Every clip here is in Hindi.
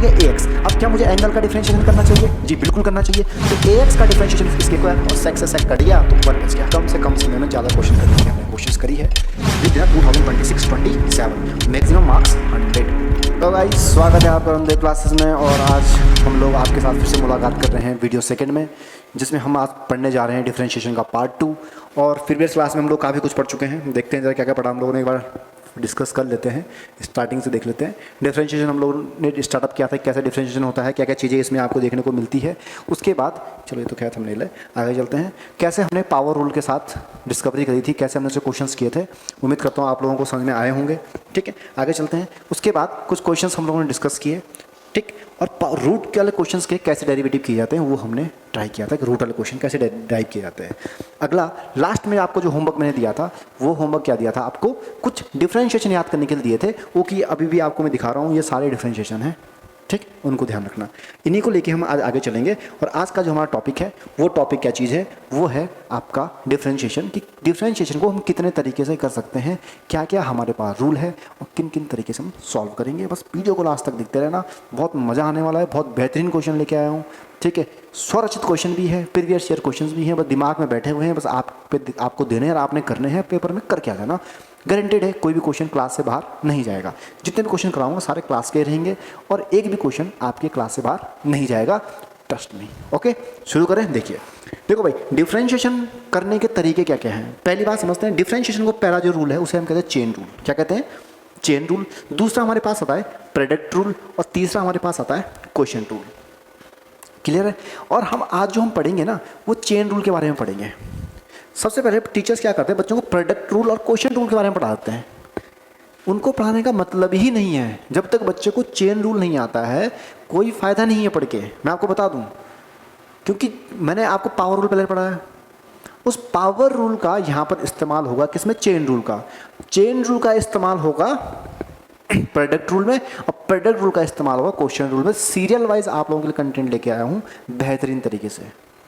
करेंगे ax। अब क्या मुझे एंगल का डिफरेंशिएशन करना चाहिए? जी बिल्कुल करना चाहिए। तो ax का डिफरेंशिएशन इसके स्क्वायर और sec से sec कट गया तो 1 बच गया। कम से कम समय में ज़्यादा क्वेश्चन करने की हमने कोशिश करी है। With 2026-27 maximum marks 100। तो गाइस स्वागत है आपका रंदे क्लासेस में, और आज हम लोग आपके साथ फिर से मुलाकात कर रहे हैं वीडियो सेकंड में, जिसमें हम आज पढ़ने जा रहे हैं डिफरेंशिएशन का पार्ट 2। और प्रीवियस क्लास में हम लोग काफ़ी कुछ पढ़ चुके हैं। देखते हैं जरा क्या क्या पढ़ा हम लोगों ने, एक बार डिस्कस कर लेते हैं। स्टार्टिंग से देख लेते हैं। डिफरेंशिएशन हम लोगों ने स्टार्टअप किया था, कैसे डिफरेंशिएशन होता है, क्या क्या चीज़ें इसमें आपको देखने को मिलती है। उसके बाद चलो ये तो खैर थंबनेल है, आगे चलते हैं। कैसे हमने पावर रूल के साथ डिस्कवरी करी थी, कैसे हमने उसे क्वेश्चंस किए थे, उम्मीद करता हूँ आप लोगों को समझ में आए होंगे। ठीक है, आगे चलते हैं। उसके बाद कुछ क्वेश्चंस हम लोगों ने डिस्कस किए, ठीक, और रूट के वाले क्वेश्चंस के कैसे डेरिवेटिव किए जाते हैं वो हमने ट्राई किया था कि रूट वाले क्वेश्चन कैसे ड्राइव किए जाते हैं। अगला लास्ट में आपको जो होमवर्क मैंने दिया था, वो होमवर्क क्या दिया था आपको, कुछ डिफरेंशिएशन याद करने के लिए दिए थे, वो कि अभी भी आपको मैं दिखा रहा हूँ, ये सारे डिफरेंशिएशन हैं, ठीक, उनको ध्यान रखना। इन्हीं को लेके हम आज आगे चलेंगे। और आज का जो हमारा टॉपिक है, वो टॉपिक क्या चीज़ है, वो है आपका डिफरेंशिएशन, कि डिफरेंशिएशन को हम कितने तरीके से कर सकते हैं, क्या क्या हमारे पास रूल है और किन किन तरीके से हम सॉल्व करेंगे। बस वीडियो को लास्ट तक देखते रहना, बहुत मज़ा आने वाला है। बहुत बेहतरीन क्वेश्चन लेके आया हूँ, ठीक है, स्वरचित क्वेश्चन भी है, प्रीवियस ईयर क्वेश्चन भी हैं, बस दिमाग में बैठे हुए हैं, बस आपको देने हैं, आपने करने हैं, पेपर में करके आ जाना। गारंटेड है, कोई भी क्वेश्चन क्लास से बाहर नहीं जाएगा। जितने भी क्वेश्चन कराऊंगा सारे क्लास के रहेंगे और एक भी क्वेश्चन आपके क्लास से बाहर नहीं जाएगा, ट्रस्ट मी। ओके, शुरू करें। देखिए, देखो भाई, डिफरेंशिएशन करने के तरीके क्या क्या हैं। पहली बात समझते हैं, डिफरेंशिएशन को पहला जो रूल है उसे हम कहते हैं चेन रूल। क्या कहते हैं? Chain rule. दूसरा हमारे पास आता है प्रोडक्ट रूल, और तीसरा हमारे पास आता है क्वोशिएंट रूल। क्लियर है? और हम आज जो हम पढ़ेंगे ना, वो चेन रूल के बारे में पढ़ेंगे। सबसे पहले टीचर्स क्या करते हैं, बच्चों को प्रोडक्ट रूल और क्वोशिएंट रूल के बारे में पढ़ाते हैं। उनको पढ़ाने का मतलब ही नहीं है, जब तक बच्चे को चेन रूल नहीं आता है कोई फ़ायदा नहीं है पढ़ के। मैं आपको बता दूं, क्योंकि मैंने आपको पावर रूल पहले पढ़ाया, उस पावर रूल का यहाँ पर इस्तेमाल होगा किसमें? चेन रूल का। चेन रूल का इस्तेमाल होगा प्रोडक्ट रूल में, और प्रोडक्ट रूल का इस्तेमाल होगा क्वोशिएंट रूल में। सीरियल वाइज आप लोगों के लिए कंटेंट लेके आया हूँ बेहतरीन तरीके से।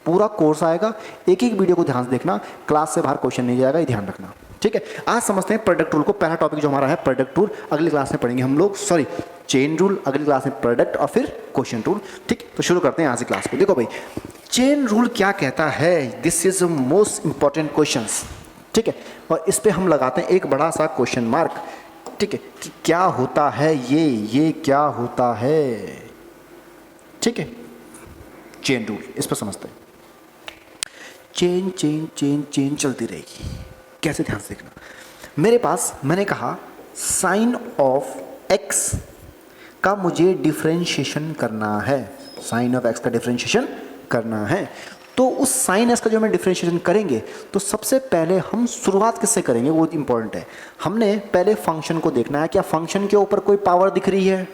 पूरा कोर्स आएगा, एक एक वीडियो को ध्यान से देखना, क्लास से बाहर क्वेश्चन नहीं जाएगा, ये ध्यान रखना, ठीक है। आज समझते हैं प्रोडक्ट रूल को। पहला टॉपिक जो हमारा है प्रोडक्ट रूल, अगली क्लास में पढ़ेंगे हम लोग, सॉरी चेन रूल, अगली क्लास में प्रोडक्ट और फिर क्वोशिएंट रूल, ठीक। तो शुरू करते हैं आज की क्लास को। देखो भाई, चेन रूल क्या कहता है, this is most important question, ठीक है। और इस पर हम लगाते हैं एक बड़ा सा क्वेश्चन मार्क, ठीक है, कि क्या होता है ये क्या होता है, ठीक है। चेन रूल, इस पर समझते हैं। चेन चेन चेन चेन चलती रहेगी। कैसे? ध्यान से देखना। मेरे पास, मैंने कहा साइन ऑफ एक्स का मुझे डिफरेंशिएशन करना है, साइन ऑफ एक्स का डिफरेंशिएशन करना है। तो उस साइन एक्स का जो हम डिफरेंशिएशन करेंगे, तो सबसे पहले हम शुरुआत किससे करेंगे, वो इंपॉर्टेंट है। हमने पहले फंक्शन को देखना है, क्या फंक्शन के ऊपर कोई पावर दिख रही है?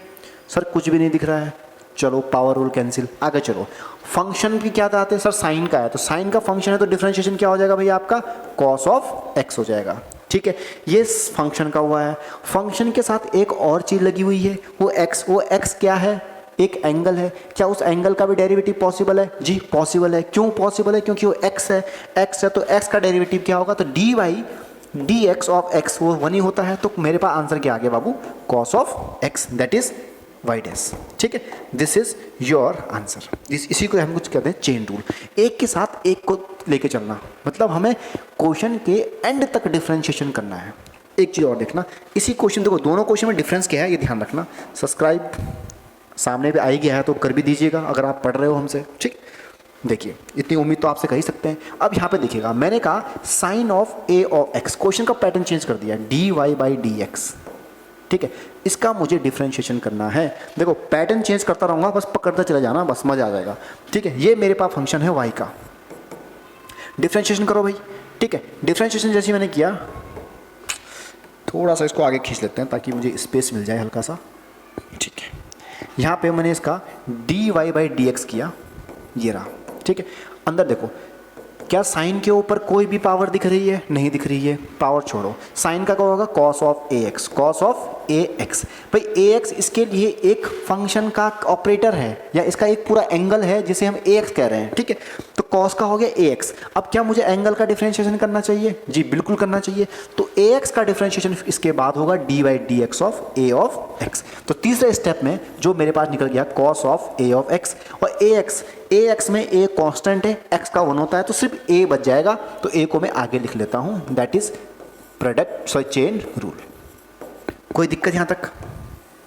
सर कुछ भी नहीं दिख रहा है, चलो पावर रूल कैंसिल, आगे चलो। फंक्शन की क्या आते हैं? सर साइन का है, तो साइन का फंक्शन है तो डिफरेंशिएशन क्या हो जाएगा भैया आपका? कॉस ऑफ एक्स हो जाएगा, ठीक है। ये फंक्शन का हुआ है। फंक्शन के साथ एक और चीज़ लगी हुई है, वो एक्स क्या है? एक एंगल है। क्या उस एंगल का भी डेरिवेटिव पॉसिबल है? जी पॉसिबल है। क्यों पॉसिबल है? क्योंकि वो एक्स है, तो एक्स का डेरिवेटिव क्या होगा? तो d y d x of x वो 1 ही होता है। तो मेरे पास आंसर क्या आ गया बाबू? Cos of x, that is y dash, ठीक है। This is your answer. इसी को हम कुछ कहते हैं चेन रूल। एक के साथ एक को लेके चलना, मतलब हमें क्वेश्चन के एंड तक डिफरेंशिएशन करना है। एक चीज़ और देखना, इसी क्वेश्चन, देखो दोनों क्वेश्चन में डिफरेंस क्या है ये ध्यान रखना। सब्सक्राइब सामने पे आ ही गया है तो कर भी दीजिएगा अगर आप पढ़ रहे हो हमसे, ठीक। देखिए, इतनी उम्मीद तो आपसे कर ही सकते हैं। अब यहाँ पे देखिएगा, मैंने कहा sine of a of x, question का पैटर्न चेंज कर दिया, d y by d x, ठीक है। इसका मुझे डिफरेंशिएशन करना है। देखो पैटर्न चेंज करता रहूँगा, बस पकड़ता चला जाना, बस मजा आ जाएगा, ठीक है। ये मेरे पास फंक्शन है वाई का, डिफरेंशिएशन करो भाई, ठीक है। डिफरेंशिएशन जैसे मैंने किया, थोड़ा सा इसको आगे खींच लेते हैं ताकि मुझे स्पेस मिल जाए हल्का सा, ठीक है। यहाँ पे मैंने इसका d y by d x किया, ये रहा, ठीक है। अंदर देखो, क्या साइन के ऊपर कोई भी पावर दिख रही है? नहीं दिख रही है, पावर छोड़ो। साइन का क्या होगा? Cos of A x, cos of A x. भाई ए एक्स इसके लिए एक फंक्शन का ऑपरेटर है, या इसका एक पूरा एंगल है जिसे हम ए एक्स कह रहे हैं, ठीक है। तो कॉस का हो गया ax। अब क्या मुझे एंगल का डिफरेंशिएशन करना चाहिए? जी बिल्कुल करना चाहिए। तो ax का डिफरेंशिएशन इसके बाद होगा dy dx of a of x। तो तीसरे स्टेप में जो मेरे पास निकल गया cos of a of x, और ax में a कांस्टेंट है, x का 1 होता है, तो सिर्फ a बच जाएगा। तो a को मैं आगे लिख लेता हूं, दैट इज चेन रूल। कोई दिक्कत यहां तक?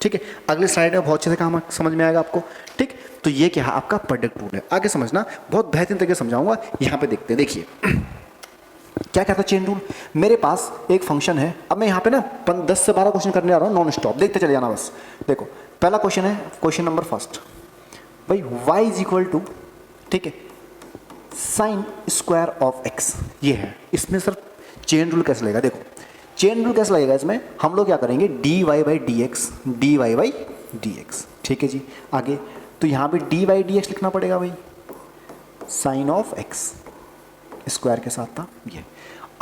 ठीक है, अगले स्लाइड में बहुत अच्छे से काम समझ में आएगा आपको। ठीक, तो ये क्या है आपका प्रोडक्ट रूल है। आगे समझना, बहुत बेहतरीन तरीके से समझाऊंगा। यहाँ पे देखते हैं, देखिए क्या कहता है चेन रूल। मेरे पास एक फंक्शन है, अब मैं यहाँ पे ना 10 से 12 क्वेश्चन करने आ रहा हूँ नॉन स्टॉप, देखते चले जाना बस। देखो पहला क्वेश्चन है, क्वेश्चन नंबर फर्स्ट, भाई y इज इक्वल टू, ठीक है, साइन स्क्वायर ऑफ x, ये है। इसमें सर चेन रूल कैसे लगेगा? देखो चेन रूल कैसे लगेगा इसमें, हम लोग क्या करेंगे dy बाई डी एक्स, ठीक है जी। आगे तो यहाँ पे dy dx लिखना पड़ेगा भाई, साइन ऑफ x स्क्वायर के साथ था ये।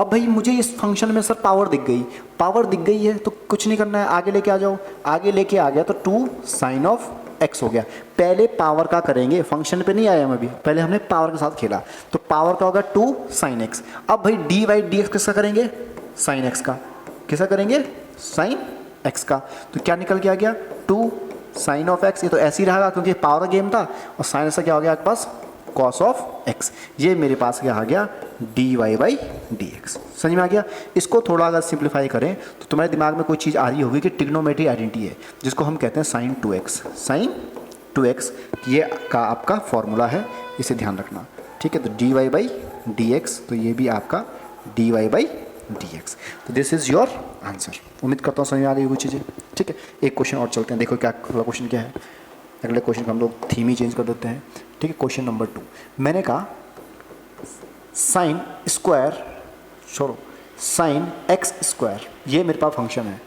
अब भाई मुझे इस फंक्शन में सर पावर दिख गई है, तो कुछ नहीं करना है, आगे लेके आ जाओ। आगे लेके आ गया तो 2 साइन ऑफ x हो गया। पहले पावर का करेंगे, फंक्शन पे नहीं आया हम अभी, पहले हमने पावर के साथ खेला, तो पावर का होगा 2 साइन x। अब भाई dy dx किसका करेंगे? साइन x का। किसका करेंगे? साइन x का। तो क्या निकल के आ गया? 2 साइन ऑफ x। ये तो ऐसे ही रहेगा क्योंकि पावर का गेम था, और साइन से क्या हो गया आपके पास? Cos of x। ये मेरे पास क्या आ गया? dy by d x. समझ में आ गया? इसको थोड़ा अगर सिंप्लीफाई करें तो तुम्हारे दिमाग में कोई चीज़ आ रही होगी कि ट्रिग्नोमेट्री आइडेंटिटी है, जिसको हम कहते हैं साइन 2x। ये का आपका फॉर्मूला है, इसे ध्यान रखना, ठीक है। तो dy बाई डी एक्स, तो ये भी आपका dy बाई डी एक्स। तो दिस इज़ योर आंसर। उम्मीद करता हूँ समझ में आ रही होगी चीज़ें, ठीक है। एक क्वेश्चन और चलते हैं, देखो क्या अगला क्वेश्चन क्या है। अगले क्वेश्चन का हम लोग थीम ही चेंज कर देते हैं, ठीक है। क्वेश्चन नंबर 2, मैंने कहा साइन x स्क्वायर, ये मेरे पास फंक्शन है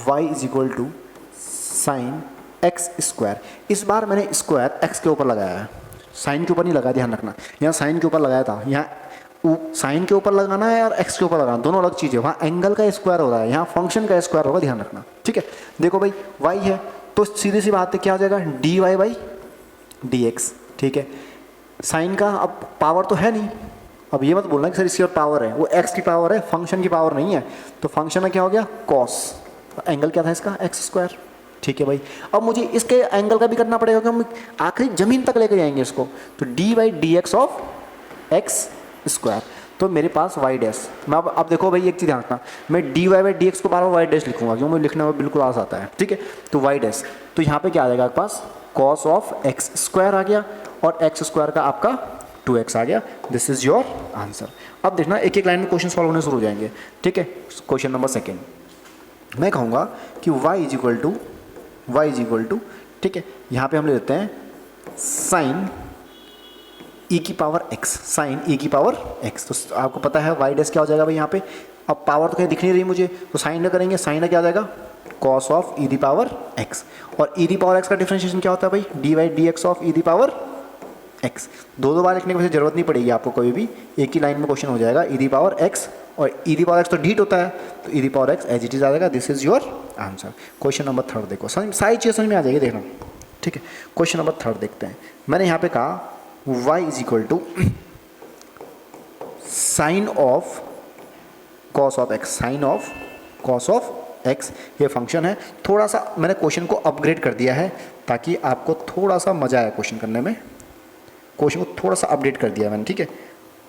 y is equal to sine x square. इस बार मैंने स्क्वायर x के ऊपर लगाया है, साइन के ऊपर नहीं लगाया, ध्यान रखना। यहाँ साइन के ऊपर लगाया था, यहाँ साइन के ऊपर लगाना है और x के ऊपर लगाना, दोनों अलग चीज़ है। वहाँ एंगल का स्क्वायर हो रहा है, यहाँ फंक्शन का स्क्वायर होगा, ध्यान रखना, ठीक है। देखो भाई y है, तो सीधी सी बात है क्या हो जाएगा? dy बाई डी एक्स, ठीक है। साइन का अब पावर तो है नहीं, अब ये मत बोलना कि सर इसकी और पावर है, वो x की पावर है, फंक्शन की पावर नहीं है। तो फंक्शन में क्या हो गया? कॉस, एंगल क्या था इसका? x स्क्वायर, ठीक है भाई। अब मुझे इसके एंगल का भी करना पड़ेगा, कि हम आखिरी जमीन तक लेकर जाएंगे इसको। तो D by d x of x square, तो मेरे पास y डैश। मैं अब देखो भाई एक चीज़ ध्यान रखना, मैं dy बाई डी एक्स को बार बार y डैश लिखूंगा, क्यों? मुझे लिखने में बिल्कुल आसान आता है, ठीक है। तो y डैश, तो यहाँ पे क्या आ जाएगा आपके पास? कॉस ऑफ x स्क्वायर आ गया, और x स्क्वायर का आपका 2x आ गया। This is your answer. अब देखना एक एक लाइन में क्वेश्चन सॉल्व होने शुरू हो जाएंगे, ठीक है। क्वेश्चन नंबर 2, मैं कहूँगा कि y इज इक्वल टू, ठीक है, यहाँ पे हम ले लेते हैं साइन e की पावर x, साइन e की पावर x। तो आपको पता है y डैश क्या हो जाएगा भाई यहाँ पे। अब पावर तो कहीं दिख नहीं रही मुझे, तो साइन का करेंगे, साइन का क्या आ जाएगा? Cos of e the power x। और e दी पावर x का डिफरेंशिएशन क्या होता है भाई? D by d x of e the power x। दो बार लिखने की वजह जरूरत नहीं पड़ेगी आपको, कोई भी एक ही लाइन में क्वेश्चन हो जाएगा। e दी पावर x, और e दी पावर x तो डीट होता है, तो e the power x as it is आ जाएगा। This is your answer. Question number 3 देखो, सारी चीज़ें समझ में आ जाएगी, देखना, ठीक है। क्वेश्चन नंबर 3 देखते हैं। मैंने यहाँ पे कहा y is equal to sine of cos of x, sine of cos of x, ये फंक्शन है। थोड़ा सा मैंने क्वेश्चन को अपग्रेड कर दिया है, ताकि आपको थोड़ा सा मज़ा आए क्वेश्चन करने में। क्वेश्चन को थोड़ा सा अपडेट कर दिया मैंने, ठीक है।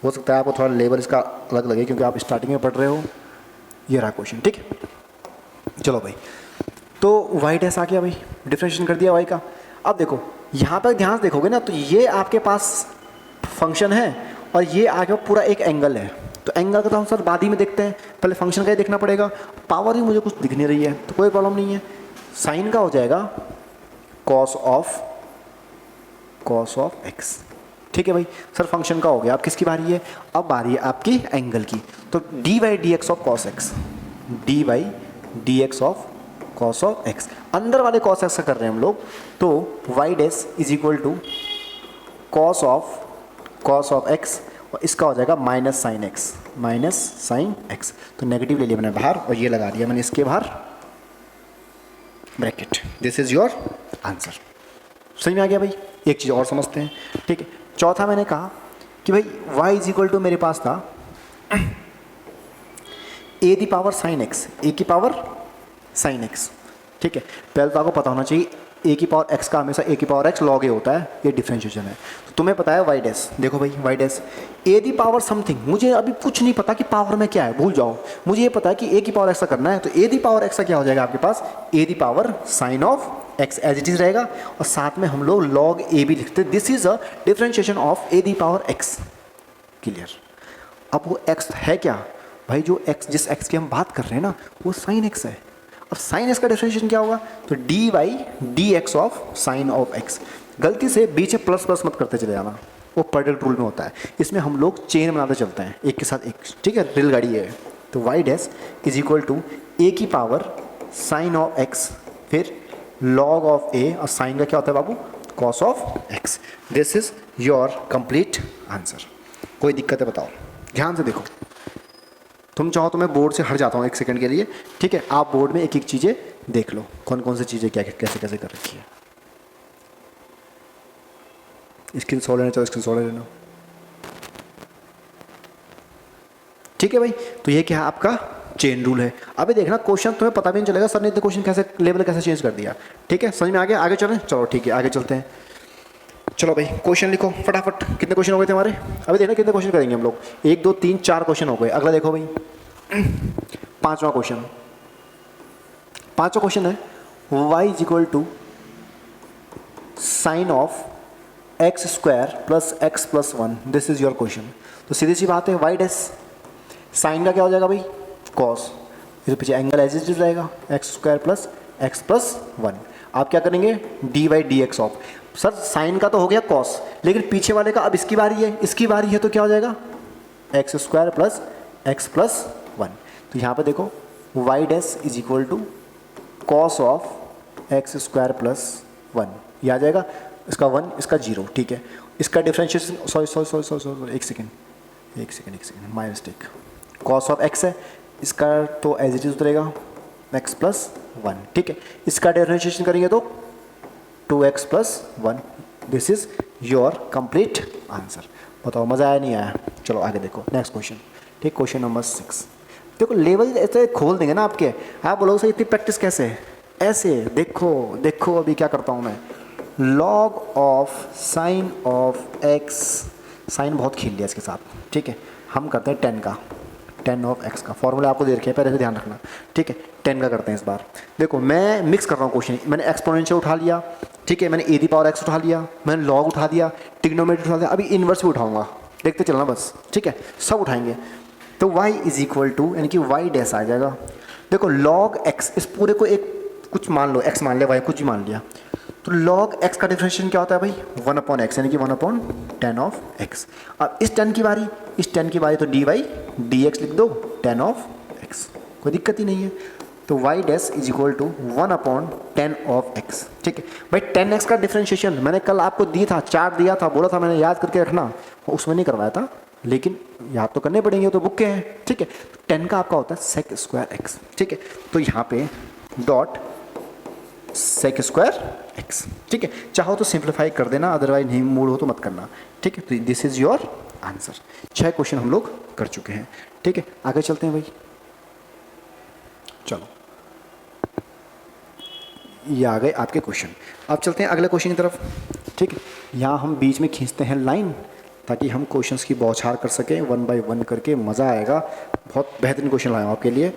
हो सकता है आपको थोड़ा लेवल इसका अलग लगे, क्योंकि आप स्टार्टिंग में पढ़ रहे हो। ये रहा क्वेश्चन, ठीक है। चलो भाई, तो y डैश आ गया भाई, डिफरेंशिएशन कर दिया y का। अब देखो यहाँ पर ध्यान से देखोगे ना, तो ये आपके पास फंक्शन है, और ये आगे पूरा एक एंगल है। तो एंगल का तो हम सर बाद ही में देखते हैं, पहले फंक्शन का ही देखना पड़ेगा। पावर ही मुझे कुछ दिख नहीं रही है, तो कोई प्रॉब्लम नहीं है। साइन का हो जाएगा कॉस ऑफ x, ठीक है भाई। सर फंक्शन का हो गया, अब किसकी बारी है? अब बारी है आपकी एंगल की। तो D by d x of cos x, D by d x of cos of x, अंदर वाले कॉस एक्स का कर रहे हैं हम लोग। तो y dash is equal to cos of x, और इसका हो जाएगा माइनस साइन एक्स। तो नेगेटिव ले लिया मैंने बाहर, और ये लगा दिया मैंने इसके बाहर bracket. This is your answer. समझ में आ गया भाई? एक चीज़ और समझते हैं, ठीक है। चौथा मैंने कहा कि भाई y इज इक्वल टू मेरे पास था a the power sign x, a की पावर साइन x, ठीक है। पहले तो आपको पता होना चाहिए a की पावर x का हमेशा a की पावर x log a होता है, ये डिफरेंशिएशन है। तो तुम्हें पता है y डैश, देखो भाई y dash a the power something, मुझे अभी कुछ नहीं पता कि पावर में क्या है, भूल जाओ। मुझे ये पता है कि a की पावर x का करना है, तो a दी पावर x का क्या हो जाएगा आपके पास, a the power sine of x as it is रहेगा, और साथ में हम लोग log a भी लिखते हैं। This is a differentiation of a the power x। Clear. अब वो x है क्या भाई, जो x जिस x की हम बात कर रहे हैं ना वो साइन x है। अब साइन x का डिफरेंशिएशन क्या होगा, तो d y d x of sine of x। गलती से बीच में प्लस प्लस मत करते चले जाना, वो प्रोडक्ट रूल में होता है। इसमें हम लोग चेन बनाते चलते हैं एक के साथ एक, ठीक है, रेलगाड़ी है। तो y dash is equal to a की पावर साइन ऑफ x, फिर लॉग ऑफ a, और साइन का क्या होता है बाबू, cos of x। This is your complete answer. कोई दिक्कत है बताओ, ध्यान से देखो। तुम चाहो तो मैं बोर्ड से हट जाता हूँ एक सेकंड के लिए, ठीक है। आप बोर्ड में एक एक चीज़ें देख लो, कौन कौन सी चीज़ें क्या कैसे कैसे कर रखी है। स्क्रीन शॉट लेना चाहो स्क्रीन शॉट लेना, ठीक है भाई। तो ये क्या है आपका चेन रूल है। अभी देखना क्वेश्चन तुम्हें पता भी नहीं चलेगा सर ने इतने क्वेश्चन कैसे लेवल कैसे चेंज कर दिया, ठीक है। समझ में आ गया, आगे चलें, चलो ठीक है आगे चलते हैं। चलो भाई क्वेश्चन लिखो फटाफट। कितने क्वेश्चन हो गए थे हमारे, अभी देखना कितने क्वेश्चन करेंगे हम लोग, 1 2 3 4 क्वेश्चन हो गए। अगला देखो भाई, पांचवा क्वेश्चन है y is equal to sine of x square plus x plus 1। This is your question. तो सीधी सी बात है, y डैश साइन का क्या हो जाएगा भाई, कॉस, इस पीछे एंगल एज इट इज रहेगा x square plus x plus 1। आप क्या करेंगे, d y d x of, sir sine का तो हो गया कॉस, लेकिन पीछे वाले का अब इसकी बारी है, तो क्या हो जाएगा x square plus x plus 1। तो यहाँ पे देखो y dash is equal to cos of x square plus 1, ये आ जाएगा, इसका 1 इसका 0, ठीक है। इसका डिफरेंशिएशन सॉरी एक second my mistake, cos of x है, इसका तो एज इट इज उतरेगा एक्स प्लस 1, ठीक है। इसका डिफरेंशिएशन करेंगे तो 2x plus 1। This is your complete answer. बताओ मज़ा आया नहीं आया, चलो आगे देखो नेक्स्ट क्वेश्चन, ठीक। क्वेश्चन नंबर 6 देखो, लेवल ऐसे खोल देंगे ना आपके, आप बोलोगे सर इतनी प्रैक्टिस कैसे है, ऐसे देखो अभी क्या करता हूँ मैं, log of sine of x, sine बहुत खेल लिया इसके साथ, ठीक है। हम करते हैं 10 का, 10 ऑफ x का फॉर्मूला आपको दे रखे हैं, पहले से ध्यान रखना, ठीक है। 10 का करते हैं इस बार। देखो मैं मिक्स कर रहा हूँ क्वेश्चन, मैंने एक्सपोनेंशियल उठा लिया, ठीक है, मैंने ए दी पावर x उठा लिया, मैंने लॉग उठा दिया, ट्रिग्नोमेट्री उठा दिया, अभी इन्वर्स भी उठाऊंगा, देखते चलना बस, ठीक है, सब उठाएंगे। तो y इज इक्वल टू, यानी कि y डैश आ जाएगा। देखो लॉग x, इस पूरे को एक कुछ मान लो, x मान लिया, y कुछ भी मान लिया, तो log x का डिफरेंशिएशन क्या होता है भाई, 1/x, यानी कि 1/10 ऑफ x। अब इस 10 की बारी तो dy dx लिख दो 10 ऑफ x, कोई दिक्कत ही नहीं है। तो y dash is equal to 1/10 of x, ठीक है भाई। 10x का डिफरेंशिएशन मैंने कल आपको दिया था, चार्ट दिया था, बोला था मैंने याद करके रखना, उसमें नहीं करवाया था, लेकिन याद तो करने पड़ेंगे, तो बुक के हैं, ठीक है। 10 का आपका होता है सेक स्क्वायर x, ठीक है। तो यहाँ पे डॉट सेक स्क्वायर x, ठीक है। चाहो तो सिंप्लीफाई कर देना, अदरवाइज नहीं मूड हो तो मत करना, ठीक है। तो this is your answer. 6 question हम लोग कर चुके हैं, ठीक है। आगे चलते हैं भाई, चलो ये आ गए आपके क्वेश्चन। अब चलते हैं अगले क्वेश्चन की तरफ, ठीक है। यहाँ हम बीच में खींचते हैं लाइन, ताकि हम क्वेश्चंस की बौछार कर सकें 1 बाय 1 करके, मज़ा आएगा। बहुत बेहतरीन क्वेश्चन लाया हूँ आपके लिए,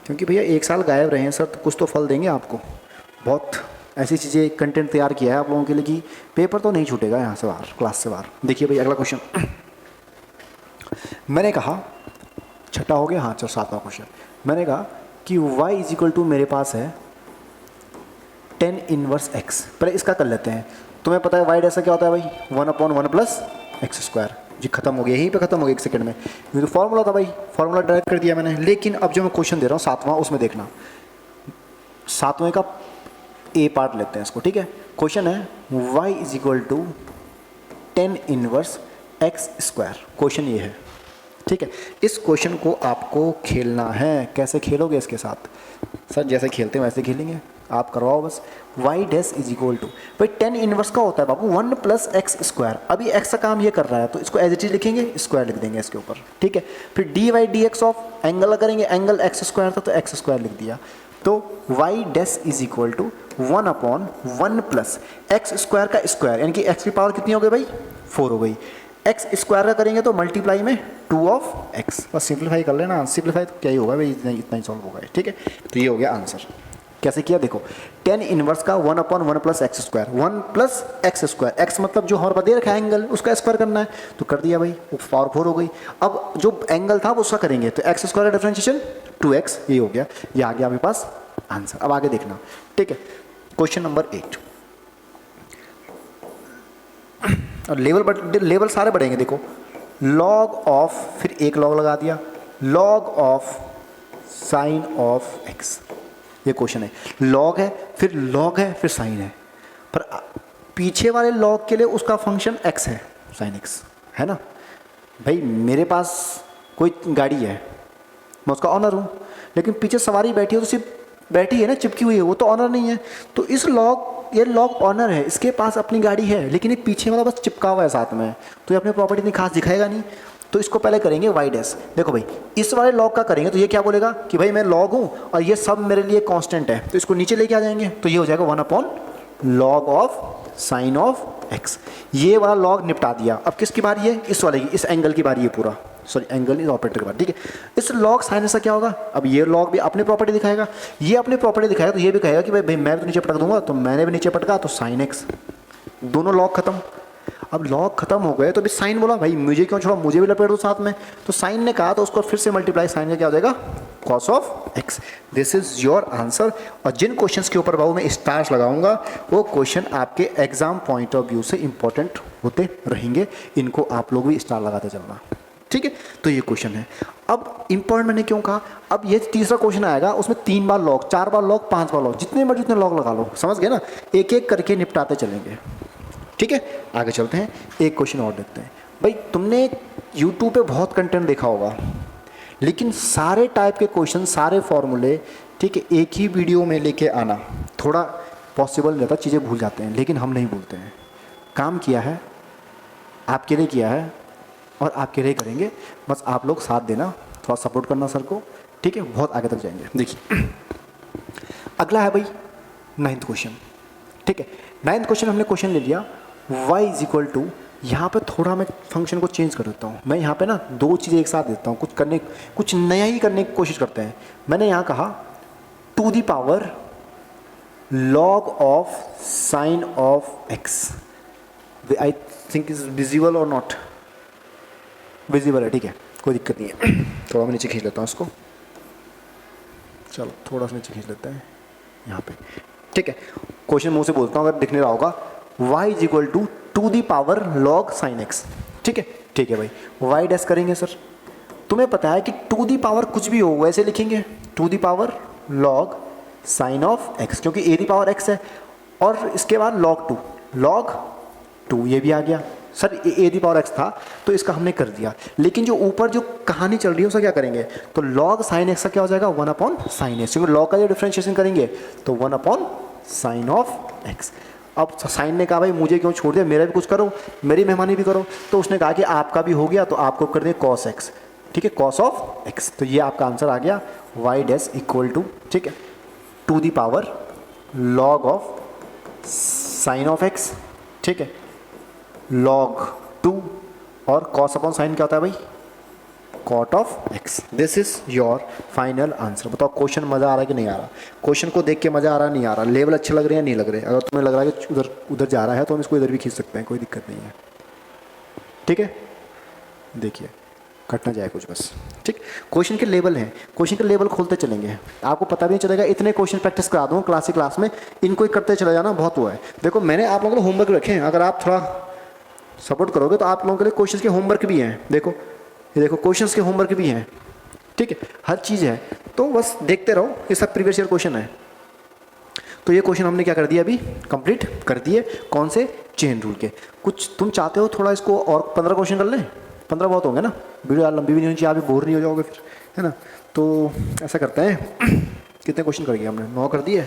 क्योंकि भैया 1 साल गायब रहे हैं सर, तो कुछ तो फल देंगे आपको। बहुत ऐसी चीज़ें कंटेंट तैयार किया है आप लोगों के लिए कि पेपर तो नहीं छूटेगा यहाँ से बाहर, क्लास से बाहर। देखिए भाई अगला क्वेश्चन, मैंने कहा 6ठा हो गया, हाँ चलो 7वां क्वेश्चन। मैंने कहा कि y इज इक्वल टू मेरे पास है 10 इनवर्स x। पहले इसका कर लेते हैं। तुम्हें पता है y ऐसा क्या होता है भाई, 1/1 प्लस एक्स स्क्वायर। जी खत्म हो गया, यहीं पे खत्म हो गया 1 सेकंड में। ये तो फॉर्मूला था भाई, फॉर्मूला डायरेक्ट कर दिया मैंने। लेकिन अब जो मैं क्वेश्चन दे रहा हूँ 7वां, उसमें देखना 7वें का ए पार्ट लेते हैं इसको, ठीक है। क्वेश्चन है y is equal to 10 inverse x square. Question ये है, ठीक है। इस क्वेश्चन को आपको खेलना है। कैसे खेलोगे इसके साथ, सर जैसे खेलते हैं वैसे खेलेंगे। आप करवाओ बस। Y dash is equal to, भाई टेन इनवर्स का होता है बाबू 1 प्लस एक्स स्क्वायर। अभी एक्स का काम ये कर रहा है तो इसको एज इट इज लिखेंगे, स्क्वायर लिख देंगे इसके ऊपर, ठीक है। फिर d y d x of angle करेंगे, एंगल एक्स स्क्वायर था तो एक्स स्क्वायर लिख दिया। तो y dash is equal to 1/1 plus x square का स्क्वायर, यानी कि एक्स की पावर कितनी हो गई भाई 4 हो गई। एक्स स्क्वायर का करेंगे तो मल्टीप्लाई में 2 ऑफ एक्स, बस सिंप्लीफाई कर लेना। सिंप्लीफाई तो क्या ही होगा भाई, इतना ही सॉल्व होगा, ठीक है। तो ये हो गया आंसर। कैसे किया देखो, टेन इनवर्स का 1/1 plus x square, 1 plus x square, x मतलब जो हमारे पास दे रखा है एंगल, उसका स्क्वायर करना है तो कर दिया भाई, वो पावर 4 हो गई। अब जो एंगल था वो उसका करेंगे तो एक्स स्क्वायर का डिफरेंशिएशन 2x, ये हो गया, ये आ गया आपके पास आंसर। अब आगे देखना, ठीक है। क्वेश्चन नंबर 8, और लेवल सारे बढ़ेंगे देखो। लॉग ऑफ, फिर एक लॉग लगा दिया, log of sine of x, ये क्वेश्चन है। लॉग है, फिर लॉग है, फिर साइन है, पर पीछे वाले लॉग के लिए उसका फंक्शन एक्स है, साइन एक्स है ना। भाई मेरे पास कोई गाड़ी है, मैं उसका ऑनर हूँ, लेकिन पीछे सवारी बैठी है तो सिर्फ बैठी है ना, चिपकी हुई है, वो तो ऑनर नहीं है। तो इस ये लॉग ऑनर है, इसके पास अपनी गाड़ी है, लेकिन ये पीछे वाला बस चिपका हुआ है साथ में, तो ये अपनी प्रॉपर्टी इतनी खास दिखाएगा नहीं। तो इसको पहले करेंगे वाई डैश। देखो भाई इस वाले लॉग का करेंगे तो ये क्या बोलेगा कि भाई मैं लॉग हूँ और ये सब मेरे लिए कांस्टेंट है, तो इसको नीचे लेके आ जाएंगे तो ये हो जाएगा 1/log of sine of x. ये वाला लॉग निपटा दिया। अब किसकी बारी है, इस वाले की, इस एंगल की बारी है पूरा, सॉरी एंगल इस ऑपरेटर की बारी, ठीक है। इस लॉग साइन से क्या होगा, अब ये लॉग भी अपनी प्रॉपर्टी दिखाएगा, ये अपनी प्रॉपर्टी दिखाएगा तो ये भी कहेगा कि भाई मैं तो नीचे पटक दूंगा, तो मैंने भी नीचे पटका तो साइन एक्स, दोनों लॉग खत्म। अब लॉग खत्म हो गए तो भी साइन बोला, भाई मुझे क्यों छोड़ा, मुझे भी लपेट दो साथ में, तो साइन ने कहा तो उसको फिर से मल्टीप्लाई, साइन का क्या हो जाएगा cos of x. This is your answer. और जिन क्वेश्चंस के ऊपर बाबू मैं स्टार्स लगाऊंगा वो क्वेश्चन आपके एग्जाम पॉइंट ऑफ व्यू से इंपॉर्टेंट होते रहेंगे, इनको आप लोग भी स्टार लगाते चलना, ठीक है। तो ये क्वेश्चन है। अब इंपॉर्टेंट मैंने क्यों कहा, अब ये तीसरा क्वेश्चन आएगा, उसमें 3 बार लॉग, 4 बार लॉग, 5 बार लॉग, जितने मर्जी उतने लॉग लगा लो, समझ गए ना, एक एक करके निपटाते चलेंगे, ठीक है। आगे चलते हैं, एक क्वेश्चन और देखते हैं। भाई तुमने यूट्यूब पे बहुत कंटेंट देखा होगा, लेकिन सारे टाइप के क्वेश्चन, सारे फॉर्मूले, ठीक है, एक ही वीडियो में लेके आना थोड़ा पॉसिबल नहीं रहता, चीज़ें भूल जाते हैं, लेकिन हम नहीं भूलते हैं। काम किया है, आपके लिए किया है और आपके लिए करेंगे, बस आप लोग साथ देना, थोड़ा सपोर्ट करना सर को, ठीक है, बहुत आगे तक जाएंगे। देखिए अगला है भाई 9th क्वेश्चन, ठीक है। 9th क्वेश्चन हमने क्वेश्चन ले लिया y इज इक्वल टू, यहाँ पर थोड़ा मैं फंक्शन को चेंज कर देता हूँ, मैं यहाँ पे ना 2 चीज़ें एक साथ देता हूँ, कुछ नया ही करने की कोशिश करते हैं। मैंने यहाँ कहा to the power log of sine of x, I think is visible और नॉट, विजिबल है, ठीक है, कोई दिक्कत नहीं है। थोड़ा मैं नीचे खींच लेता हूँ इसको, चलो थोड़ा सा नीचे खींच लेते हैं यहाँ पे, ठीक है। क्वेश्चन मुंह से बोलता हूँ, अगर दिखने रहा होगा, y is equal to the power log sine x, ठीक है, ठीक है भाई। y डैश करेंगे सर, तुम्हें पता है कि टू दी पावर कुछ भी हो वैसे लिखेंगे, to the power log sine of x, क्योंकि a दी पावर x है, और इसके बाद लॉग टू ये भी आ गया sir, a the power x था तो इसका हमने कर दिया, लेकिन जो ऊपर जो कहानी चल रही है उसका क्या करेंगे, तो लॉग साइन एक्स का क्या हो जाएगा 1/sin x, क्योंकि लॉग का जो डिफरेंशिएशन करेंगे तो 1/sin ऑफ एक्स। अब साइन ने कहा भाई मुझे क्यों छोड़ दिया, मेरा भी कुछ करो, मेरी मेहमानी भी करो, तो उसने कहा कि आपका भी हो गया तो आपको कर दें cos x, ठीक है, cos ऑफ x। तो ये आपका आंसर आ गया y डैश इक्वल टू, ठीक है, to the power log of sine of x, ठीक है, log 2, और cos अपॉन साइन क्या होता है भाई, cot of x। This is your final answer. बताओ क्वेश्चन मज़ा आ रहा है कि नहीं आ रहा, क्वेश्चन को देख के मज़ा आ रहा नहीं आ रहा, लेवल अच्छे लग रहे हैं नहीं लग रहे। अगर तुम्हें लग रहा है कि उधर जा रहा है तो हम इसको इधर भी खींच सकते हैं, कोई दिक्कत नहीं है, ठीक है। देखिए कट ना जाए कुछ बस, ठीक। क्वेश्चन के लेवल हैं, क्वेश्चन के लेवल खोलते चलेंगे, आपको पता भी नहीं चलेगा। इतने क्वेश्चन प्रैक्टिस करा दूँ क्लास में, इनको ही करते चले जाना, बहुत हुआ है। देखो मैंने आप लोगों को होमवर्क रखे हैं, अगर आप थोड़ा सपोर्ट करोगे तो आप लोगों के लिए क्वेश्चन के होमवर्क भी हैं। देखो ये देखो क्वेश्चंस के होमवर्क भी हैं, ठीक है, हर चीज़ है, तो बस देखते रहो। ये सब प्रीवियस ईयर क्वेश्चन है। तो ये क्वेश्चन हमने क्या कर दिया, अभी कंप्लीट कर दिए। कौन से, चेन रूल के। कुछ तुम चाहते हो थोड़ा इसको और 15 क्वेश्चन कर लें, 15 बहुत होंगे ना, वीडियो यार लंबी भी नहीं होनी चाहिए, आप भी बोर नहीं हो जाओगे फिर, है ना। तो ऐसा करते हैं, कितने क्वेश्चन कर दिए हमने, 9 कर दिए,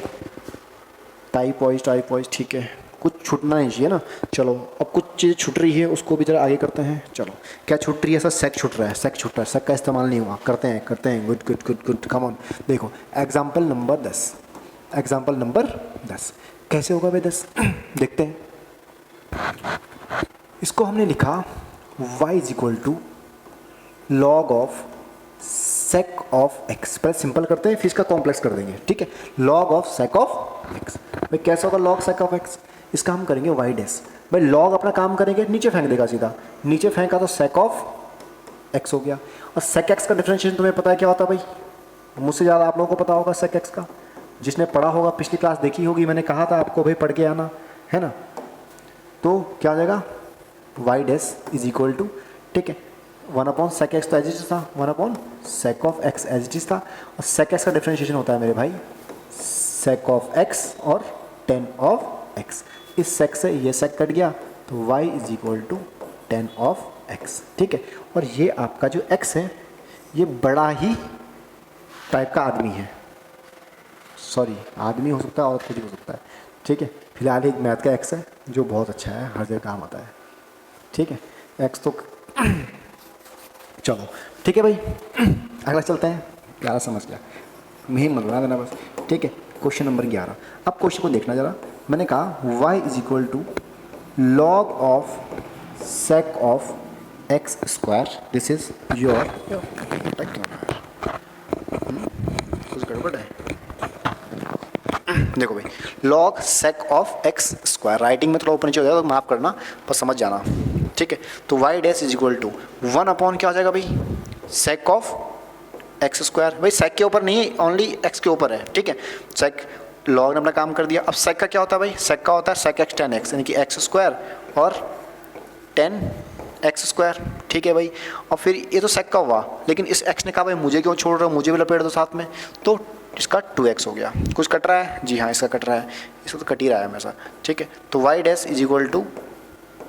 टाइप वाइज ठीक है, कुछ छूटना नहीं चाहिए ना। चलो अब कुछ चीज़ छूट रही है उसको भी जरा आगे करते हैं। चलो क्या छूट रही है सर? सेक छूट रहा है, सेक छूट रहा है, सेक का इस्तेमाल नहीं हुआ, करते हैं good good good good come on. देखो एग्जाम्पल नंबर 10, एग्जाम्पल नंबर 10 कैसे होगा भाई 10 देखते हैं। इसको हमने लिखा y is equal to log of sec of x. पहले सिंपल करते हैं फिर इसका कॉम्प्लेक्स कर देंगे, ठीक है। Log of sec of x, भाई कैसा होगा लॉग सेक ऑफ एक्स? इसका हम करेंगे वाई डैश। भाई लॉग अपना काम करेंगे, नीचे फेंक देगा सीधा, नीचे फेंका तो सेक ऑफ एक्स हो गया। और सेक एक्स का डिफरेंशिएशन तुम्हें पता है क्या होता है भाई? मुझसे ज़्यादा आप लोगों को पता होगा सेक एक्स का, जिसने पढ़ा होगा, पिछली क्लास देखी होगी, मैंने कहा था आपको भाई पढ़ के आना है ना। तो क्या आ जाएगा? Y dash is equal to, ठीक है, 1 अपॉन सेक एक्स तो एज इट इज था, 1 upon sec of x as it is था। और सेक एक्स का डिफरेंशिएशन होता है मेरे भाई सेक ऑफ एक्स और टेन ऑफ एक्स। इस सेक से ये सेक कट गया तो y is equal to tan of x, ठीक है। और ये आपका जो x है ये बड़ा ही टाइप का आदमी है, सॉरी आदमी हो सकता है और कुछ भी हो सकता है, ठीक है। फिलहाल एक मैथ का x है जो बहुत अच्छा है, हर जगह काम आता है, ठीक है। x तो चलो ठीक है भाई, अगला चलते हैं। 11 समझ गया, मुझे मत बना देना बस, ठीक है। क्वेश्चन नंबर 11, अब क्वेश्चन को देखना जरा। मैंने कहा y is equal to log of sec of x square, this is your, कुछ गड़बड़ है, देखो भाई log sec of x square, writing में थोड़ा ऊपर नीचे हो जाएगा तो माफ़ करना पर समझ जाना, ठीक है। तो y dash is equal to 1 upon क्या हो जाएगा भाई? Sec of x square. भाई सेक के ऊपर नहीं, ओनली एक्स के ऊपर है, ठीक है। सेक लॉग ने अपना काम कर दिया। अब सेक का क्या होता है भाई? सेक का होता है सेक एक्स टेन एक्स, यानी कि एक्स स्क्वायर और 10 एक्स स्क्वायर, ठीक है भाई। और फिर ये तो सेक का हुआ, लेकिन इस एक्स ने कहा भाई मुझे क्यों छोड़ रहे हो, मुझे भी लपेट दो साथ में, तो इसका 2x हो गया। कुछ कट रहा है? जी हाँ इसका कट रहा है, इसका तो कट ही रहा है हमेशा, ठीक है। तो y dash is equal to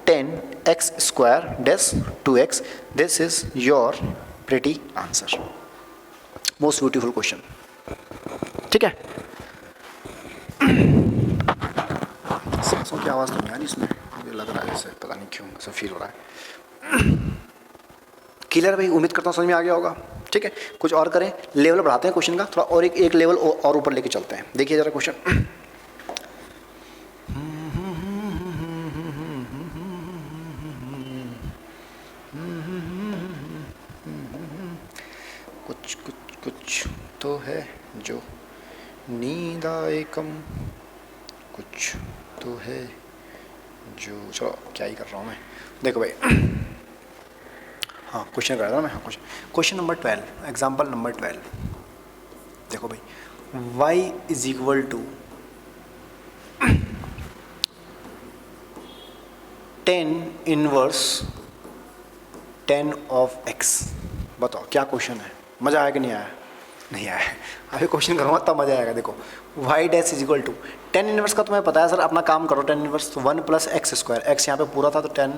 10x square dash 2x, this is your pretty answer, most beautiful question, ठीक है। सांसों की आवाज़ तो नहीं आ रही इसमें, मुझे लग रहा है जैसे, पता नहीं क्यों ऐसा फील हो रहा है। क्लियर भाई, उम्मीद करता हूँ समझ में आ गया होगा, ठीक है। कुछ और करें, लेवल बढ़ाते हैं क्वेश्चन का थोड़ा, और एक लेवल और ऊपर लेके चलते हैं। देखिए जरा क्वेश्चन, कुछ कुछ कुछ तो है जो नींद आए कम, कुछ तो है जो, चलो क्या ही कर रहा हूँ मैं, देखो भाई हाँ क्वेश्चन कर रहा था मैं, हाँ क्वेश्चन नंबर 12, एग्जाम्पल नंबर 12। देखो भाई y is equal to 10 inverse 10 of x। बताओ क्या क्वेश्चन है, मज़ा आया कि नहीं आया? नहीं आया, अभी क्वेश्चन करूँगा तब मज़ा आएगा। देखो y dash is equal to 10 inverse का तुम्हें पता है सर, अपना काम करो। 10 इनवर्स तो 1 प्लस एक्स स्क्वायर, एक्स यहाँ पे पूरा था तो 10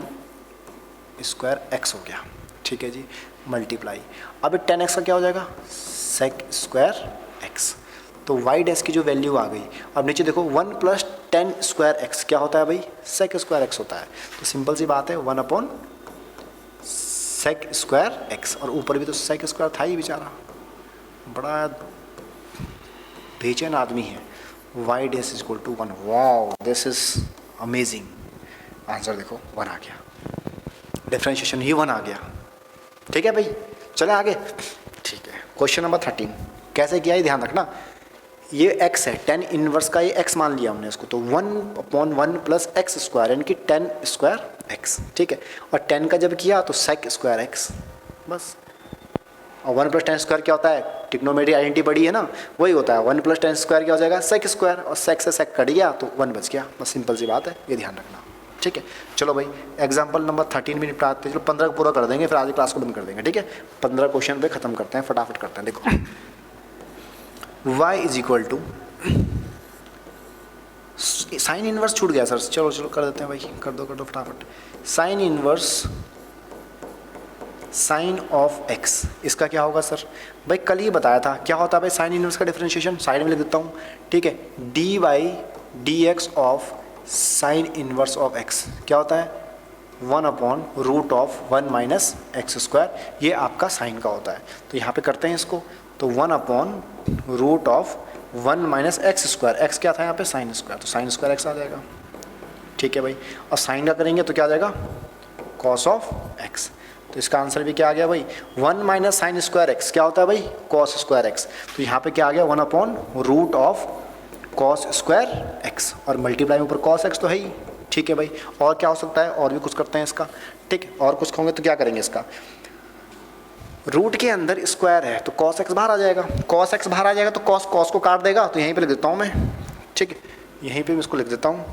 स्क्वायर एक्स हो गया, ठीक है जी, मल्टीप्लाई। अब 10x का क्या हो जाएगा? Sec square x. तो y डैश की जो वैल्यू आ गई, अब नीचे देखो 1 प्लस 10 स्क्वायर एक्स क्या होता है भाई? सेक स्क्वायर एक्स होता है। तो सिंपल सी बात है 1 अपॉन सेक स्क्वायर एक्स, और ऊपर भी तो सेक स्क्वायर था ही बेचारा, बड़ा बेचैन आदमी है। y dash is equal to 1, wow this is amazing. Answer देखो 1 आ गया, डिफरेंशिएशन ही 1 आ गया, ठीक है भाई। चले आगे, ठीक है। क्वेश्चन नंबर 13 कैसे किया है ध्यान रखना, ये x है, 10 इनवर्स का ये x मान लिया हमने इसको, तो 1 अपॉन 1 प्लस एक्स स्क्वायर यानी कि 10 स्क्वायर एक्स, ठीक है। और 10 का जब किया तो सेक स्क्वायर एक्स, बस। और 1 प्लस 10 स्क्वायर क्या होता है? ट्रिग्नोमेट्री आइडेंटिटी पढ़ी है ना, वही होता है। 1 प्लस 10 स्क्वायर क्या हो जाएगा? सेक स्क्वायर, और सेक से सेक कट गया तो 1 बच गया, बस सिंपल सी बात है, ये ध्यान रखना, ठीक है। चलो भाई एग्जाम्पल नंबर 13 भी निपटाते हैं, चलो 15 पूरा कर देंगे, फिर आज क्लास को बंद कर देंगे, ठीक है। 15 क्वेश्चन पे खत्म करते हैं, फटाफट करते हैं। देखो y is equal to, sine inverse छूट गया सर, चलो चलो कर देते हैं भाई, कर दो फटाफट। Sine inverse sine of x, इसका क्या होगा सर? भाई कल ही बताया था क्या होता है भाई साइन इनवर्स का डिफरेंशिएशन, साइड में लिख देता हूँ, ठीक है। dy D x of sine inverse of x क्या होता है 1/√1 माइनस एक्स स्क्वायर, ये आपका साइन का होता है। तो यहाँ पे करते हैं इसको, तो 1/√1 माइनस एक्स स्क्वायर, एक्स क्या था यहाँ पे साइन स्क्वायर, तो साइन स्क्वायर एक्स आ जाएगा। ठीक है भाई, और साइन का करेंगे तो क्या आ जाएगा कॉस ऑफ एक्स। तो इसका आंसर भी क्या आ गया भाई 1 माइनस साइन स्क्वायर एक्स क्या होता है भाई कॉस स्क्वायर एक्स। तो यहाँ पे क्या आ गया 1/√ऑफ कॉस स्क्वायर एक्स, और मल्टीप्लाई ऊपर कॉस एक्स तो है ही। ठीक है भाई, और क्या हो सकता है, और भी कुछ करते हैं इसका। ठीक है, और कुछ कहोगे तो क्या करेंगे इसका, रूट के अंदर स्क्वायर है तो कॉस एक्स बाहर आ जाएगा, कॉस एक्स बाहर आ जाएगा तो कॉस कॉस को काट देगा, तो यहीं पे लिख देता हूँ मैं। ठीक है, यहीं पे मैं इसको लिख देता हूँ,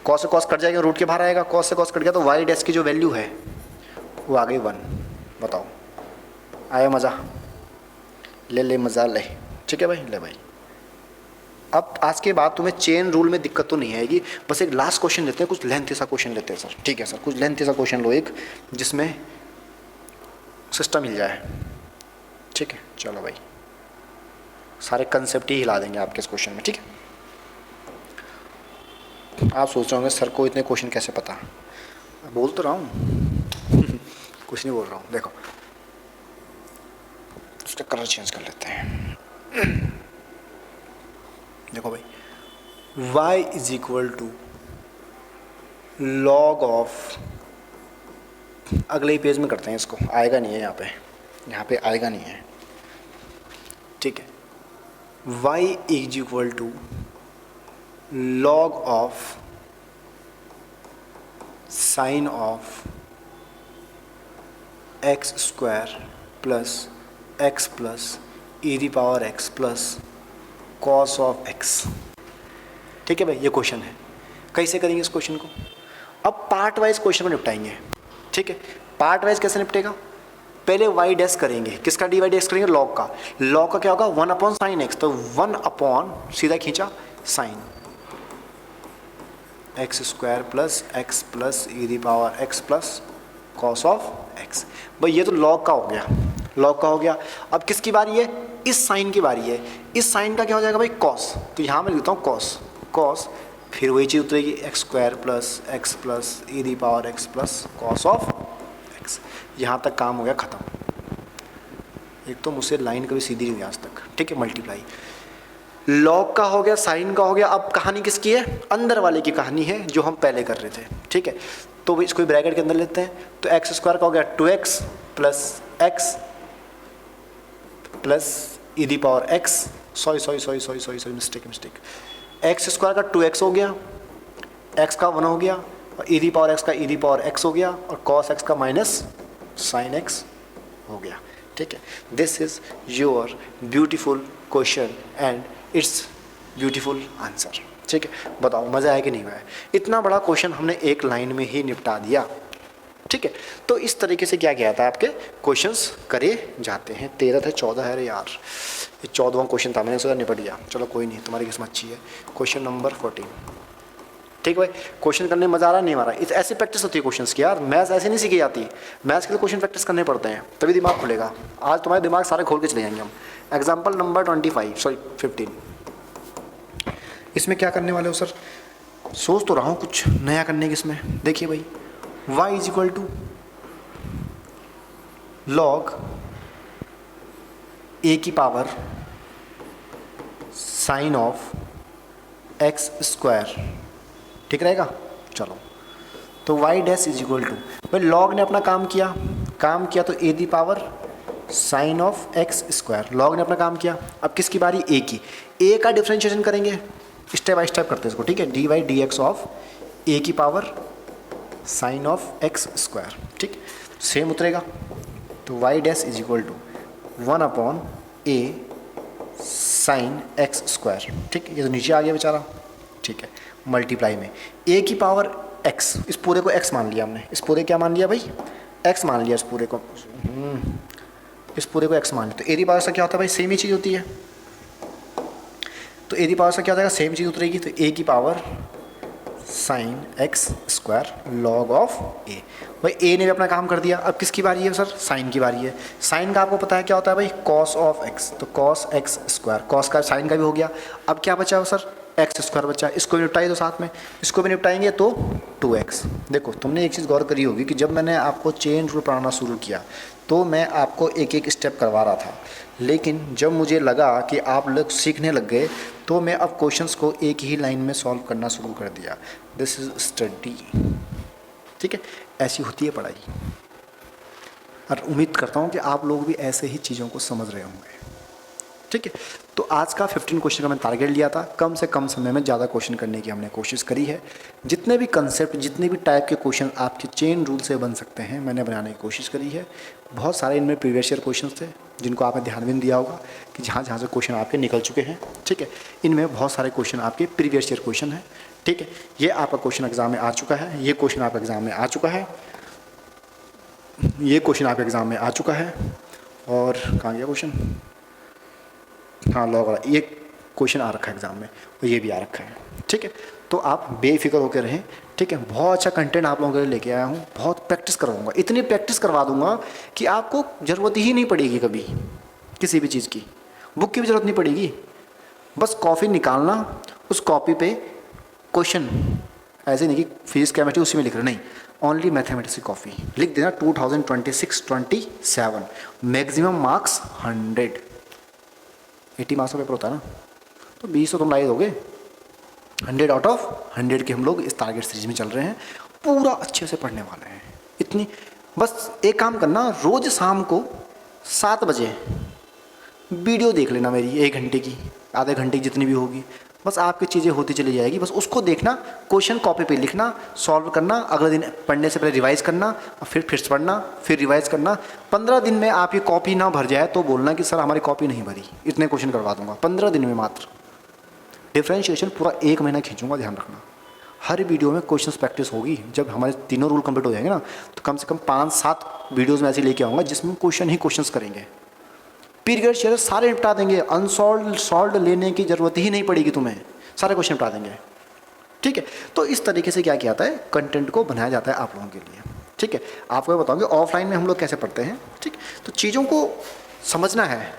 कॉस से कॉस कट जाएगा, रूट के बाहर आएगा, कॉस से कॉस कट गया तो वाई डैश की जो वैल्यू है वो आ गई 1। बताओ आया मज़ा, ले मज़ा ले। ठीक है भाई, ले भाई। अब आज के बाद तुम्हें चेन रूल में दिक्कत तो नहीं आएगी, बस एक लास्ट क्वेश्चन लेते हैं, कुछ लेंथी सा क्वेश्चन लेते हैं सर। ठीक है सर, कुछ लेंथी सा क्वेश्चन लो एक जिसमें सिस्टम हिल जाए। ठीक है, चलो भाई, सारे कंसेप्ट ही हिला देंगे आपके इस क्वेश्चन में। ठीक है, आप सोच रहे होंगे सर को इतने क्वेश्चन कैसे पता, बोल तो रहा हूँ कुछ नहीं बोल रहा हूँ। देखो उसका कलर चेंज कर लेते हैं। देखो भाई, y is equal to log of, अगले ही पेज में करते हैं इसको, आएगा नहीं है यहाँ पे आएगा नहीं है। ठीक है, y is equal to log of sine of x square plus x plus e the power x plus cos of x. ठीक है भाई, ये क्वेश्चन है। कैसे करेंगे इस क्वेश्चन को, अब पार्ट वाइज क्वेश्चन को निपटाएंगे। ठीक है, पार्ट वाइज कैसे निपटेगा, पहले वाई डैश करेंगे, किसका डी वाई डैश करेंगे लॉग का। लॉग का क्या होगा 1/sin x, तो 1/ सीधा खींचा sign x square plus x plus e the power x plus cos of x. भाई ये तो लॉग का हो गया, लॉग का हो गया। अब किसकी बारी है, इस साइन की बारी है। इस साइन का क्या हो जाएगा भाई कॉस, तो यहाँ मैं लिखता हूँ कॉस, कॉस फिर वही चीज़ उतरेगी x square plus x plus e the power x plus cos of x. यहाँ तक काम हो गया ख़त्म। एक तो मुझसे लाइन कभी सीधी नहीं हुई आज तक। ठीक है, मल्टीप्लाई लॉग का हो गया, साइन का हो गया। अब कहानी किसकी है, अंदर वाले की कहानी है जो हम पहले कर रहे थे। ठीक है, तो इसको ब्रैकेट के अंदर लेते हैं, तो एक्स स्क्वायर का हो गया 2x plus x plus e the power x, sorry mistake, x square का 2x हो गया, एक्स का 1 हो गया, और ई दी पावर एक्स का ई दी पावर एक्स हो गया, और कॉस एक्स का माइनस साइन एक्स हो गया। ठीक है, this is your beautiful question and it's beautiful answer. ठीक है, बताओ मज़ा आया कि नहीं आया। इतना बड़ा क्वेश्चन हमने एक लाइन में ही निपटा दिया। ठीक है, तो इस तरीके से क्या किया था, आपके क्वेश्चंस करे जाते हैं। 13 थे 14 है, अरे यार ये 14वां क्वेश्चन था, मैंने सोचा निपट गया। चलो कोई नहीं, तुम्हारी किस्मत अच्छी है। Question number 14। ठीक है भाई, क्वेश्चन करने में मज़ा आ रहा नहीं आ रहा, इस ऐसी प्रैक्टिस होती है क्वेश्चंस की यार। मैथ्स ऐसे नहीं सीखी जाती, मैथ्स के लिए क्वेश्चन प्रैक्टिस करने पड़ते हैं, तभी दिमाग खुलेगा। आज तुम्हारे दिमाग सारे खोल के चले जाएंगे हम। Example number 15। इसमें क्या करने वाले हो सर, सोच तो रहा हूँ कुछ नया करने की इसमें। देखिए भाई, y is equal to log a की power sine of x square. ठीक रहेगा, चलो तो y dash is equal to, भाई लॉग ने अपना काम किया तो a the power sine of x square, log ने अपना काम किया। अब किसकी बारी, a की, a का डिफ्रेंशिएशन करेंगे, स्टेप बाय स्टेप करते हैं इसको। ठीक है, d y d x of a की power sine of x square. ठीक, सेम उतरेगा, तो y dash is equal to 1/a sine x square. ठीक, ये तो नीचे आ गया बेचारा। ठीक है, मल्टीप्लाई में a की पावर x, इस पूरे को x मान लिया हमने, इस पूरे क्या मान लिया भाई, x मान लिया, इस पूरे को x मान लिया। तो a की पावर से क्या होता है भाई, सेम ही चीज़ होती है। तो a की पावर से क्या हो जाएगा, सेम चीज़ उतरेगी, तो a की power sign x square log of a। भाई a ने भी अपना काम कर दिया। अब किसकी बारी है सर, साइन की बारी है। साइन का आपको पता है क्या होता है भाई, कॉस ऑफ x, तो कॉस एक्स स्क्वायर, कॉस का साइन का भी हो गया। अब क्या बचा हो सर, एक्स स्क्वायर बचा, इसको भी निपटाइए तो साथ में, इसको भी निपटाएंगे तो 2x। देखो तुमने एक चीज़ गौर करी होगी कि जब मैंने आपको चेन रूल पढ़ाना शुरू किया तो मैं आपको एक एक स्टेप करवा रहा था, लेकिन जब मुझे लगा कि आप लोग सीखने लग गए तो मैं अब क्वेश्चंस को एक ही लाइन में सॉल्व करना शुरू कर दिया। This is study. ठीक है, ऐसी होती है पढ़ाई, और उम्मीद करता हूँ कि आप लोग भी ऐसे ही चीज़ों को समझ रहे होंगे। ठीक है, तो आज का 15 क्वेश्चन का मैंने टारगेट लिया था, कम से कम समय में ज़्यादा क्वेश्चन करने की हमने कोशिश करी है। जितने भी कंसेप्ट, जितने भी टाइप के क्वेश्चन आपके चेन रूल से बन सकते हैं मैंने बनाने की कोशिश करी है। बहुत सारे इनमें प्रीवियस ईयर क्वेश्चन थे जिनको आपने ध्यान भी नहीं दिया होगा कि जहाँ जहाँ से क्वेश्चन आपके निकल चुके हैं। ठीक है, इनमें बहुत सारे क्वेश्चन आपके प्रीवियस ईयर क्वेश्चन हैं। ठीक है, ये आपका क्वेश्चन एग्जाम में आ चुका है, ये क्वेश्चन आपका एग्जाम में आ चुका है, ये क्वेश्चन आपके एग्जाम में आ चुका है, और कहाँ गया क्वेश्चन, हाँ लॉग वाला, ये क्वेश्चन आ रखा है एग्जाम में, और ये भी आ रखा है। ठीक है, तो आप बेफिक्र होकर रहें। ठीक है, बहुत अच्छा कंटेंट आप लोगों के लिए लेके आया हूँ, बहुत प्रैक्टिस करवाऊंगा, इतनी प्रैक्टिस करवा दूंगा कि आपको ज़रूरत ही नहीं पड़ेगी कभी किसी भी चीज़ की, बुक की भी ज़रूरत नहीं पड़ेगी। बस कॉपी निकालना, उस कॉपी पे क्वेश्चन, ऐसे नहीं कि फिजिक्स केमिस्ट्री उसी में लिख रहे, नहीं, ओनली मैथमेटिक्स की कॉपी लिख देना। 2026-27 मैक्सिमम मार्क्स 100, 80 मार्क्स का पेपर होता है ना, तो 20 तो तुम ला दोगे। 100 आउट ऑफ 100 के हम लोग इस टारगेट सीरीज में चल रहे हैं, पूरा अच्छे से पढ़ने वाले हैं। इतनी बस एक काम करना, रोज़ शाम को 7 बजे वीडियो देख लेना मेरी, 1 घंटे की, आधे घंटे की जितनी भी होगी, बस आपकी चीज़ें होती चली जाएगी। बस उसको देखना, क्वेश्चन कॉपी पे लिखना, सॉल्व करना, अगले दिन पढ़ने से पहले रिवाइज़ करना, फिर से पढ़ना, फिर रिवाइज़ करना। 15 दिन में आपकी कॉपी ना भर जाए तो बोलना कि सर हमारी कॉपी नहीं भरी, इतने क्वेश्चन करवा दूंगा 15 दिन में मात्र। डिफ्रेंशिएशन पूरा 1 महीना खींचूंगा, ध्यान रखना। हर वीडियो में क्वेश्चन प्रैक्टिस होगी। जब हमारे तीनों रूल कंप्लीट हो जाएंगे ना, तो कम से कम 5-7 वीडियोज़ में ऐसे लेके आऊँगा जिसमें क्वेश्चन ही क्वेश्चन करेंगे। पीरियड शेयर सारे निपटा देंगे, अनसॉल्व सॉल्व लेने की ज़रूरत ही नहीं पड़ेगी तुम्हें, सारे क्वेश्चन निपटा देंगे। ठीक है, तो इस तरीके से क्या किया जाता है, कंटेंट को बनाया जाता है आप लोगों के लिए। ठीक है, आपको बताऊंगे ऑफलाइन में हम लोग कैसे पढ़ते हैं। ठीक, तो चीज़ों को समझना है।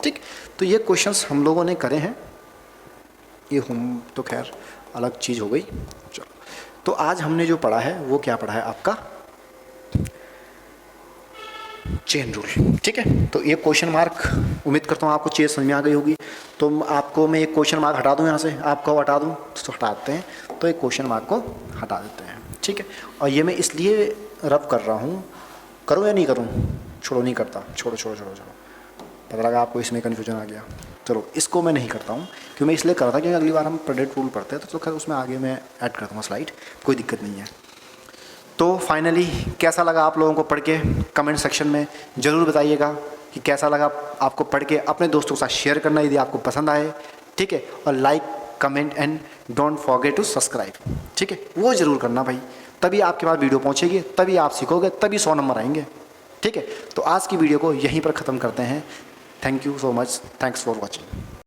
ठीक, तो ये क्वेश्चंस हम लोगों ने करे हैं, ये हम तो खैर अलग चीज़ हो गई। चलो, तो आज हमने जो पढ़ा है वो क्या पढ़ा है, आपका चेन रूल। ठीक है, तो ये क्वेश्चन मार्क, उम्मीद करता हूँ आपको चीज़ समझ में आ गई होगी। तो आपको मैं एक क्वेश्चन मार्क हटा दूँ यहाँ से, आपको हटा दूँ तो हटाते हैं, तो एक क्वेश्चन मार्क को हटा देते हैं। ठीक है, और ये मैं इसलिए रब कर रहा हूँ, करूँ या नहीं करूँ, छोड़ो नहीं करता, छोड़ो छोड़ो छोड़ो छोड़ो, पता लगा आपको इसमें कन्फ्यूजन आ गया। चलो, इसको मैं नहीं करता हूँ, क्योंकि मैं इसलिए कर रहा था क्योंकि अगली बार हम प्रेडिक्ट रूल पढ़ते हैं तो खैर उसमें आगे मैं ऐड कर दूँगा स्लाइड, कोई दिक्कत नहीं है। तो फाइनली कैसा लगा आप लोगों को पढ़ के, कमेंट सेक्शन में ज़रूर बताइएगा कि कैसा लगा आपको पढ़ के। अपने दोस्तों के साथ शेयर करना यदि आपको पसंद आए। ठीक है, और like, comment and don't forget to subscribe. ठीक है, वो ज़रूर करना भाई, तभी आपके पास वीडियो पहुंचेगी, तभी आप सीखोगे, तभी 100 नंबर आएंगे। ठीक है, तो आज की वीडियो को यहीं पर ख़त्म करते हैं। Thank you so much, thanks for watching.